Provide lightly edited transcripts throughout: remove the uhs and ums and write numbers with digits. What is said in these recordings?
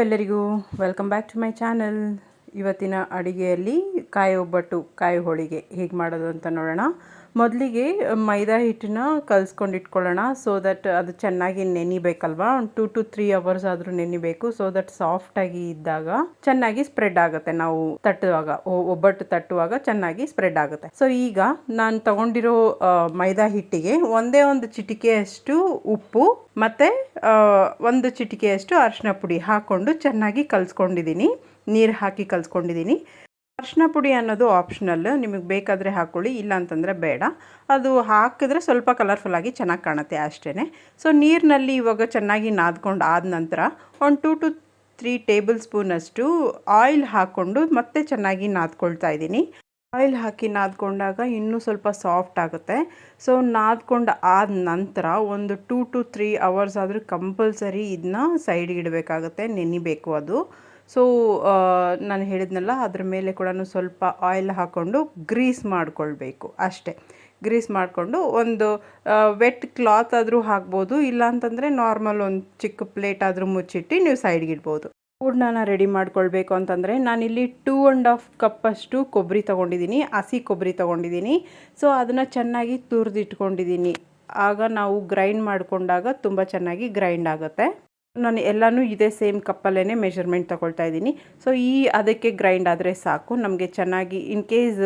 ಎಲ್ಲರಿಗೂ welcome back to my channel. ಇವತ್ತಿನ ಅಡಿಗೆಯಲ್ಲಿ ಕಾಯಿ ಒಬ್ಬಟ್ಟು, ಕಾಯಿ ಹೋಳಿಗೆ ಹೇಗೆ ಮಾಡೋದು ಅಂತ ನೋಡೋಣ. ಮೊದಲಿಗೆ ಮೈದಾ ಹಿಟ್ಟನ್ನ ಕಲಿಸ್ಕೊಂಡು ಇಟ್ಕೊಳ್ಳೋಣ. ಸೊ ದಟ್ ಅದು ಚೆನ್ನಾಗಿ ನೆನಿಬೇಕಲ್ವಾ. 2 to 3 hours ಆದರೂ ನೆನಿಬೇಕು. ಸೊ ದಟ್ ಸಾಫ್ಟಾಗಿ ಇದ್ದಾಗ ಚೆನ್ನಾಗಿ ಸ್ಪ್ರೆಡ್ ಆಗುತ್ತೆ. ನಾವು ತಟ್ಟುವಾಗ, ಒಬ್ಬಟ್ಟು ತಟ್ಟುವಾಗ ಚೆನ್ನಾಗಿ ಸ್ಪ್ರೆಡ್ ಆಗುತ್ತೆ. ಸೊ ಈಗ ನಾನು ತಗೊಂಡಿರೋ ಮೈದಾ ಹಿಟ್ಟಿಗೆ ಒಂದೇ ಒಂದು ಚಿಟಿಕೆಯಷ್ಟು ಉಪ್ಪು ಮತ್ತು ಒಂದು ಚಿಟಿಕೆಯಷ್ಟು ಅರಿಶಿನ ಪುಡಿ ಹಾಕ್ಕೊಂಡು ಚೆನ್ನಾಗಿ ಕಲಿಸ್ಕೊಂಡಿದ್ದೀನಿ. ನೀರು ಹಾಕಿ ಕಲಿಸ್ಕೊಂಡಿದ್ದೀನಿ. ಅರಿಶಿನ ಪುಡಿ ಅನ್ನೋದು ಆಪ್ಷನಲ್, ನಿಮಗೆ ಬೇಕಾದರೆ ಹಾಕ್ಕೊಳ್ಳಿ, ಇಲ್ಲ ಅಂತಂದರೆ ಬೇಡ. ಅದು ಹಾಕಿದ್ರೆ ಸ್ವಲ್ಪ ಕಲರ್ಫುಲ್ಲಾಗಿ ಚೆನ್ನಾಗಿ ಕಾಣುತ್ತೆ ಅಷ್ಟೇ. ಸೊ ನೀರಿನಲ್ಲಿ ಇವಾಗ ಚೆನ್ನಾಗಿ ನಾದ್ಕೊಂಡು ಆದ ನಂತರ ಒಂದು 2 to 3 ಟೇಬಲ್ ಸ್ಪೂನಷ್ಟು ಆಯಿಲ್ ಹಾಕ್ಕೊಂಡು ಮತ್ತೆ ಚೆನ್ನಾಗಿ ನಾದ್ಕೊಳ್ತಾ ಇದ್ದೀನಿ. ಆಯಿಲ್ ಹಾಕಿ ನಾದ್ಕೊಂಡಾಗ ಇನ್ನೂ ಸ್ವಲ್ಪ ಸಾಫ್ಟ್ ಆಗುತ್ತೆ. ಸೊ ನಾದ್ಕೊಂಡು ಆದ ನಂತರ ಒಂದು 2 to 3 hours ಆದರೂ ಕಂಪಲ್ಸರಿ ಇದನ್ನ ಸೈಡ್ಗೆ ಇಡಬೇಕಾಗುತ್ತೆ, ನೆನಿಬೇಕು ಅದು. ಸೊ ನಾನು ಹೇಳಿದ್ನಲ್ಲ, ಅದ್ರ ಮೇಲೆ ಕೂಡ ಸ್ವಲ್ಪ ಆಯಿಲ್ ಹಾಕ್ಕೊಂಡು ಗ್ರೀಸ್ ಮಾಡಿಕೊಳ್ಬೇಕು ಅಷ್ಟೇ. ಗ್ರೀಸ್ ಮಾಡಿಕೊಂಡು ಒಂದು ವೆಟ್ ಕ್ಲಾತ್ ಆದರೂ ಹಾಕ್ಬೋದು, ಇಲ್ಲಾಂತಂದರೆ ನಾರ್ಮಲ್ ಒಂದು ಚಿಕ್ಕ ಪ್ಲೇಟ್ ಆದರೂ ಮುಚ್ಚಿಟ್ಟು ನೀವು ಸೈಡ್ಗೆ ಇಡ್ಬೋದು. ಹೂರ್ಣನ ರೆಡಿ ಮಾಡ್ಕೊಳ್ಬೇಕು ಅಂತಂದರೆ ನಾನಿಲ್ಲಿ 2.5 ಕಪ್ಪಷ್ಟು ಕೊಬ್ಬರಿ ತೊಗೊಂಡಿದ್ದೀನಿ, ಹಸಿ ಕೊಬ್ಬರಿ ತೊಗೊಂಡಿದ್ದೀನಿ. ಸೊ ಅದನ್ನು ಚೆನ್ನಾಗಿ ತುರಿದಿಟ್ಕೊಂಡಿದ್ದೀನಿ. ಆಗ ನಾವು ಗ್ರೈಂಡ್ ಮಾಡಿಕೊಂಡಾಗ ತುಂಬ ಚೆನ್ನಾಗಿ ಗ್ರೈಂಡ್ ಆಗುತ್ತೆ. ನಾನು ಎಲ್ಲನೂ ಇದೇ ಸೇಮ್ ಕಪ್ಪಲ್ಲೇ ಮೆಷರ್ಮೆಂಟ್ ತೊಗೊಳ್ತಾ ಇದ್ದೀನಿ. ಸೊ ಅದಕ್ಕೆ ಗ್ರೈಂಡ್ ಆದರೆ ಸಾಕು ನಮಗೆ ಚೆನ್ನಾಗಿ. ಇನ್ ಕೇಸ್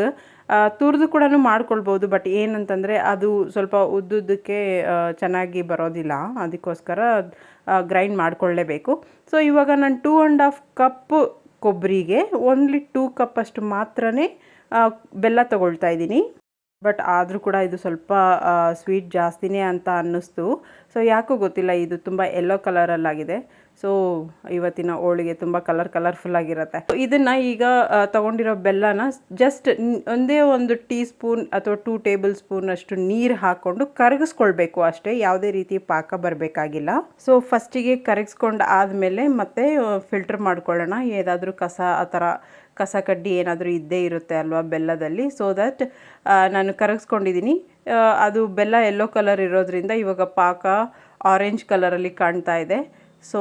ತುರಿದು ಕೂಡ ಮಾಡ್ಕೊಳ್ಬೋದು, ಬಟ್ ಏನಂತಂದರೆ ಅದು ಸ್ವಲ್ಪ ಉದ್ದುದ್ದಕ್ಕೆ ಚೆನ್ನಾಗಿ ಬರೋದಿಲ್ಲ, ಅದಕ್ಕೋಸ್ಕರ ಗ್ರೈಂಡ್ ಮಾಡಿಕೊಳ್ಳೇಬೇಕು. ಸೊ ಇವಾಗ ನಾನು 2.5 ಕಪ್ ಕೊಬ್ಬರಿಗೆ ಓನ್ಲಿ 2 ಕಪ್ಪಷ್ಟು ಮಾತ್ರ ಬೆಲ್ಲ ತೊಗೊಳ್ತಾ ಇದ್ದೀನಿ. ಬಟ್ ಆದರೂ ಕೂಡ ಇದು ಸ್ವಲ್ಪ ಸ್ವೀಟ್ ಜಾಸ್ತಿನೇ ಅಂತ ಅನ್ನಿಸ್ತು. ಸೊ ಯಾಕೋ ಗೊತ್ತಿಲ್ಲ, ಇದು ತುಂಬ ಯೆಲ್ಲೋ ಕಲರಲ್ಲಾಗಿದೆ. ಸೊ ಇವತ್ತಿನ ಹೋಳಿಗೆ ತುಂಬ ಕಲರ್ಫುಲ್ಲಾಗಿರುತ್ತೆ. ಇದನ್ನು ಈಗ ತೊಗೊಂಡಿರೋ ಬೆಲ್ಲನ ಜಸ್ಟ್ ಒಂದೇ ಒಂದು ಟೀ ಸ್ಪೂನ್ ಅಥವಾ 2 ಟೇಬಲ್ ಸ್ಪೂನಷ್ಟು ನೀರು ಹಾಕ್ಕೊಂಡು ಕರಗಿಸ್ಕೊಳ್ಬೇಕು ಅಷ್ಟೇ. ಯಾವುದೇ ರೀತಿ ಪಾಕ ಬರಬೇಕಾಗಿಲ್ಲ. ಸೊ ಫಸ್ಟಿಗೆ ಕರಗಿಸ್ಕೊಂಡು ಆದಮೇಲೆ ಮತ್ತೆ ಫಿಲ್ಟರ್ ಮಾಡ್ಕೊಳ್ಳೋಣ. ಏನಾದರೂ ಆ ಥರ ಕಸ ಕಡ್ಡಿ ಏನಾದರೂ ಇದ್ದೇ ಇರುತ್ತೆ ಅಲ್ವಾ ಬೆಲ್ಲದಲ್ಲಿ. ಸೊ ದಟ್ ನಾನು ಕರಗಿಸ್ಕೊಂಡಿದ್ದೀನಿ. ಅದು ಬೆಲ್ಲ ಯೆಲ್ಲೋ ಕಲರ್ ಇರೋದ್ರಿಂದ ಇವಾಗ ಪಾಕ ಆರೆಂಜ್ ಕಲರಲ್ಲಿ ಕಾಣ್ತಾ ಇದೆ. ಸೊ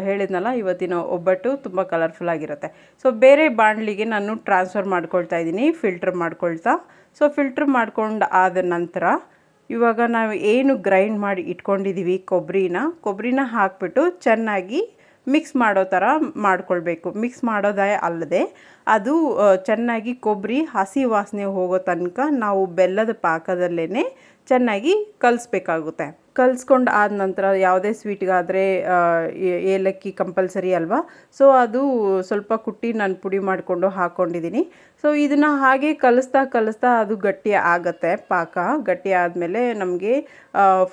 ಹೇಳಿದ್ನಲ್ಲ, ಇವತ್ತಿನ ಒಬ್ಬಟ್ಟು ತುಂಬ ಕಲರ್ಫುಲ್ಲಾಗಿರುತ್ತೆ. ಸೊ ಬೇರೆ ಬಾಣಲಿಗೆ ನಾನು ಟ್ರಾನ್ಸ್ಫರ್ ಮಾಡ್ಕೊಳ್ತಾ ಇದ್ದೀನಿ, ಫಿಲ್ಟ್ರ್ ಮಾಡ್ಕೊಳ್ತಾ. ಸೊ ಫಿಲ್ಟ್ರ್ ಮಾಡ್ಕೊಂಡು ಆದ ನಂತರ ಇವಾಗ ನಾವು ಏನು ಗ್ರೈಂಡ್ ಮಾಡಿ ಇಟ್ಕೊಂಡಿದ್ದೀವಿ ಕೊಬ್ಬರಿನ ಹಾಕಿಬಿಟ್ಟು ಚೆನ್ನಾಗಿ ಮಿಕ್ಸ್ ಮಾಡೋ ಥರ ಮಾಡ್ಕೊಳ್ಬೇಕು. ಮಿಕ್ಸ್ ಮಾಡೋದೇ ಅಲ್ಲದೆ ಅದು ಚೆನ್ನಾಗಿ ಕೊಬ್ಬರಿ ಹಸಿ ವಾಸನೆ ಹೋಗೋ ತನಕ ನಾವು ಬೆಲ್ಲದ ಪಾಕದಲ್ಲೇ ಚೆನ್ನಾಗಿ ಕಲಿಸ್ಬೇಕಾಗುತ್ತೆ. ಕಲಿಸ್ಕೊಂಡು ಆದ ನಂತರ ಯಾವುದೇ ಸ್ವೀಟ್ಗಾದರೆ ಏಲಕ್ಕಿ ಕಂಪಲ್ಸರಿ ಅಲ್ವಾ. ಸೊ ಅದು ಸ್ವಲ್ಪ ಕುಟ್ಟಿ ನಾನು ಪುಡಿ ಮಾಡಿಕೊಂಡು ಹಾಕ್ಕೊಂಡಿದ್ದೀನಿ. ಸೊ ಇದನ್ನು ಹಾಗೆ ಕಲಿಸ್ತಾ ಅದು ಗಟ್ಟಿ ಆಗುತ್ತೆ. ಪಾಕ ಗಟ್ಟಿ ಆದಮೇಲೆ ನಮಗೆ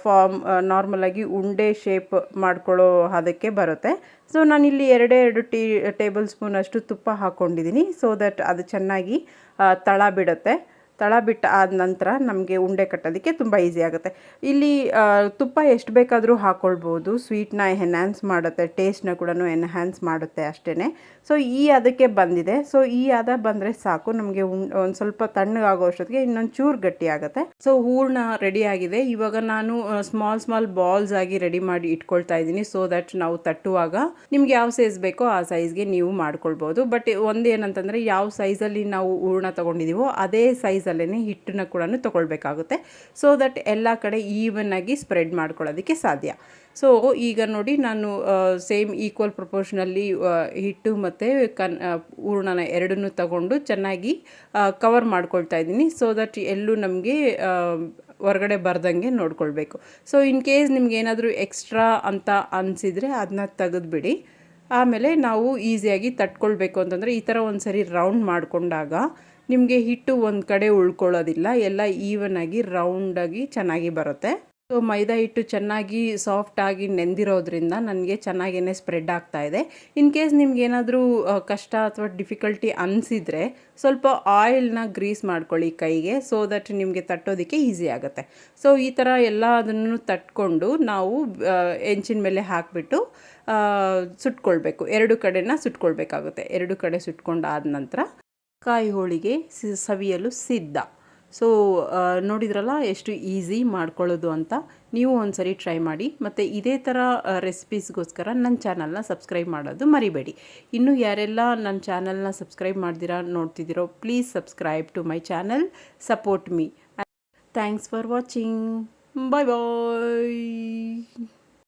ಫಾರ್ಮ್ ನಾರ್ಮಲಾಗಿ ಉಂಡೆ ಶೇಪ್ ಮಾಡ್ಕೊಳ್ಳೋ ಅದಕ್ಕೆ ಬರುತ್ತೆ. ಸೊ ನಾನಿಲ್ಲಿ 2 ಟೇಬಲ್ ಸ್ಪೂನಷ್ಟು ತುಪ್ಪ ಹಾಕ್ಕೊಂಡಿದ್ದೀನಿ. ಸೊ ದಟ್ ಅದು ಚೆನ್ನಾಗಿ ತಳ ಬಿಡುತ್ತೆ. ತಳ ಬಿಟ್ಟು ಆದ ನಂತರ ನಮಗೆ ಉಂಡೆ ಕಟ್ಟೋದಕ್ಕೆ ತುಂಬ ಈಸಿ ಆಗುತ್ತೆ. ಇಲ್ಲಿ ತುಪ್ಪ ಎಷ್ಟು ಬೇಕಾದರೂ ಹಾಕ್ಕೊಳ್ಬೋದು. ಸ್ವೀಟ್ನ ಎನ್ಹ್ಯಾನ್ಸ್ ಮಾಡುತ್ತೆ, ಟೇಸ್ಟ್ನ ಕೂಡ ಎನ್ಹ್ಯಾನ್ಸ್ ಮಾಡುತ್ತೆ ಅಷ್ಟೇ. ಸೊ ಅದಕ್ಕೆ ಬಂದಿದೆ. ಸೊ ಅದ ಬಂದರೆ ಸಾಕು ನಮಗೆ. ಒಂದು ಸ್ವಲ್ಪ ತಣ್ಣಗಾಗೋ ಅಷ್ಟೊತ್ತಿಗೆ ಇನ್ನೊಂದು ಚೂರು ಗಟ್ಟಿ ಆಗುತ್ತೆ. ಸೊ ಹೂರ್ಣ ರೆಡಿ ಆಗಿದೆ. ಇವಾಗ ನಾನು ಸ್ಮಾಲ್ ಬಾಲ್ಸ್ ಆಗಿ ರೆಡಿ ಮಾಡಿ ಇಟ್ಕೊಳ್ತಾ ಇದ್ದೀನಿ. ಸೊ ದಟ್ ನಾವು ತಟ್ಟುವಾಗ ನಿಮ್ಗೆ ಯಾವ ಸೈಜ್ ಬೇಕೋ ಆ ಸೈಜ್ಗೆ ನೀವು ಮಾಡ್ಕೊಳ್ಬೋದು. ಬಟ್ ಒಂದೇನಂತಂದರೆ ಯಾವ ಸೈಜಲ್ಲಿ ನಾವು ಹೂರ್ಣ ತೊಗೊಂಡಿದ್ದೀವೋ ಅದೇ ಸೈಜಲ್ಲೇ ಹಿಟ್ಟನ್ನ ಕೂಡ ತೊಗೊಳ್ಬೇಕಾಗುತ್ತೆ. ಸೊ ದಟ್ ಎಲ್ಲ ಕಡೆ ಈವನ್ ಆಗಿ ಸ್ಪ್ರೆಡ್ ಮಾಡ್ಕೊಳ್ಳೋದಕ್ಕೆ ಸಾಧ್ಯ. ಸೊ ಈಗ ನೋಡಿ, ನಾನು ಸೇಮ್ ಈಕ್ವಲ್ ಪ್ರಪೋರ್ಷನಲ್ಲಿ ಹಿಟ್ಟು ಮತ್ತು ಹೂರ್ಣನ ಎರಡನ್ನೂ ತಗೊಂಡು ಚೆನ್ನಾಗಿ ಕವರ್ ಮಾಡ್ಕೊಳ್ತಾ ಇದ್ದೀನಿ. ಸೊ ದಟ್ ಎಲ್ಲೂ ನಮಗೆ ಹೊರಗಡೆ ಬರ್ದಂಗೆ ನೋಡ್ಕೊಳ್ಬೇಕು. ಸೊ ಇನ್ ಕೇಸ್ ನಿಮ್ಗೆ ಏನಾದರೂ ಎಕ್ಸ್ಟ್ರಾ ಅಂತ ಅನಿಸಿದರೆ ಅದನ್ನ ತೆಗೆದುಬಿಡಿ. ಆಮೇಲೆ ನಾವು ಈಸಿಯಾಗಿ ತಟ್ಕೊಳ್ಬೇಕು ಅಂತಂದರೆ ಈ ಥರ ಒಂದು ಸರಿ ರೌಂಡ್ ಮಾಡಿಕೊಂಡಾಗ ನಿಮಗೆ ಹಿಟ್ಟು ಒಂದು ಕಡೆ ಉಳ್ಕೊಳ್ಳೋದಿಲ್ಲ, ಎಲ್ಲ ಈವನ್ ಆಗಿ ರೌಂಡಾಗಿ ಚೆನ್ನಾಗಿ ಬರುತ್ತೆ. ಸೊ ಮೈದಾ ಹಿಟ್ಟು ಚೆನ್ನಾಗಿ ಸಾಫ್ಟಾಗಿ ನೆಂದಿರೋದ್ರಿಂದ ನನಗೆ ಚೆನ್ನಾಗೇ ಸ್ಪ್ರೆಡ್ ಆಗ್ತಾ ಇದೆ. ಇನ್ ಕೇಸ್ ನಿಮ್ಗೇನಾದರೂ ಕಷ್ಟ ಅಥವಾ ಡಿಫಿಕಲ್ಟಿ ಅನಿಸಿದರೆ ಸ್ವಲ್ಪ ಆಯಿಲ್ನ ಗ್ರೀಸ್ ಮಾಡ್ಕೊಳ್ಳಿ ಕೈಗೆ. ಸೊ ದಟ್ ನಿಮಗೆ ತಟ್ಟೋದಕ್ಕೆ ಈಸಿ ಆಗುತ್ತೆ. ಸೊ ಈ ಥರ ಎಲ್ಲ ಅದನ್ನು ತಟ್ಕೊಂಡು ನಾವು ಹೆಂಚಿನ ಮೇಲೆ ಹಾಕಿಬಿಟ್ಟು ಸುಟ್ಕೊಳ್ಬೇಕು. 2 ಕಡೆನ ಸುಟ್ಕೊಳ್ಬೇಕಾಗುತ್ತೆ. 2 ಕಡೆ ಸುಟ್ಕೊಂಡಾದ ನಂತರ ಕಾಯಿ ಹೋಳಿಗೆ ಸವಿಯಲು ಸಿದ್ಧ. ಸೊ ನೋಡಿದ್ರಲ್ಲ ಎಷ್ಟು ಈಸಿ ಮಾಡ್ಕೊಳ್ಳೋದು ಅಂತ. ನೀವು ಒಂದ್ಸರಿ ಟ್ರೈ ಮಾಡಿ. ಮತ್ತು ಇದೇ ಥರ ರೆಸಿಪೀಸ್ಗೋಸ್ಕರ ನನ್ನ ಚಾನಲ್ನ ಸಬ್ಸ್ಕ್ರೈಬ್ ಮಾಡೋದು ಮರಿಬೇಡಿ. ಇನ್ನು ಯಾರೆಲ್ಲ ನನ್ನ ಚಾನಲ್ನ ಸಬ್ಸ್ಕ್ರೈಬ್ ಮಾಡ್ದಿರಾ ನೋಡ್ತಿದ್ದೀರೋ, please subscribe to my channel, support me. Thanks for watching. Bye bye.